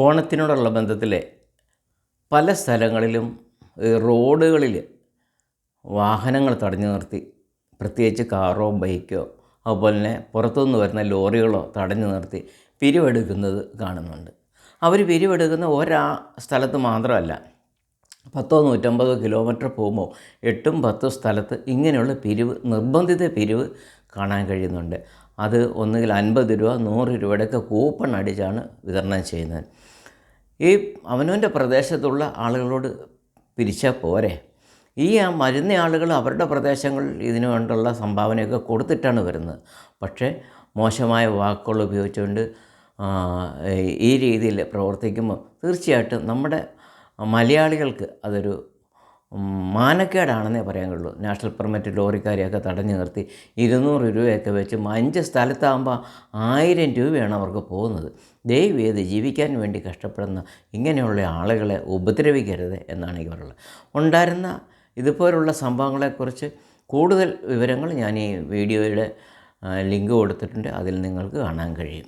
ഓണത്തിനോടുള്ള ബന്ധത്തിൽ പല സ്ഥലങ്ങളിലും റോഡുകളിൽ വാഹനങ്ങൾ തടഞ്ഞു നിർത്തി, പ്രത്യേകിച്ച് കാറോ ബൈക്കോ അതുപോലെ തന്നെ പുറത്തുനിന്ന് വരുന്ന ലോറികളോ തടഞ്ഞു നിർത്തി പിരിവെടുക്കുന്നത് കാണുന്നുണ്ട്. അവർ പിരിവെടുക്കുന്ന സ്ഥലത്ത് മാത്രമല്ല, 100-150 കിലോമീറ്റർ പോകുമ്പോൾ 8-10 സ്ഥലത്ത് ഇങ്ങനെയുള്ള നിർബന്ധിത പിരിവ് കാണാൻ കഴിയുന്നുണ്ട്. അത് ഒന്നുകിൽ 50 രൂപ 100 രൂപയുടെയൊക്കെ കൂപ്പൺ അടിച്ചാണ് വിതരണം ചെയ്യുന്നത്. ഈ അവനവൻ്റെ പ്രദേശത്തുള്ള ആളുകളോട് പിരിച്ചാൽ പോരെ. വരുന്ന ആളുകൾ അവരുടെ പ്രദേശങ്ങളിൽ ഇതിനു വേണ്ടുള്ള സംഭാവനയൊക്കെ കൊടുത്തിട്ടാണ് വരുന്നത്. പക്ഷേ മോശമായ വാക്കുകൾ ഉപയോഗിച്ചുകൊണ്ട് ഈ രീതിയിൽ പ്രവർത്തിക്കുമ്പോൾ തീർച്ചയായിട്ടും നമ്മുടെ മലയാളികൾക്ക് അതൊരു മാനക്കേടാണെന്നേ പറയാൻ കഴിയുള്ളൂ. നാഷണൽ പെർമിറ്റ് ലോറിക്കാരെയൊക്കെ തടഞ്ഞു നിർത്തി 200 രൂപയൊക്കെ വെച്ച് 5 സ്ഥലത്താകുമ്പോൾ 1000 രൂപയാണ് അവർക്ക് പോകുന്നത്. ദയവേത് ജീവിക്കാൻ വേണ്ടി കഷ്ടപ്പെടുന്ന ഇങ്ങനെയുള്ള ആളുകളെ ഉപദ്രവിക്കരുത് എന്നാണ് എനിക്ക് പറയുന്നത്. ഉണ്ടായിരുന്ന ഇതുപോലുള്ള സംഭവങ്ങളെക്കുറിച്ച് കൂടുതൽ വിവരങ്ങൾ ഞാൻ ഈ വീഡിയോയുടെ ലിങ്ക് കൊടുത്തിട്ടുണ്ട്, അതിൽ നിങ്ങൾക്ക് കാണാൻ കഴിയും.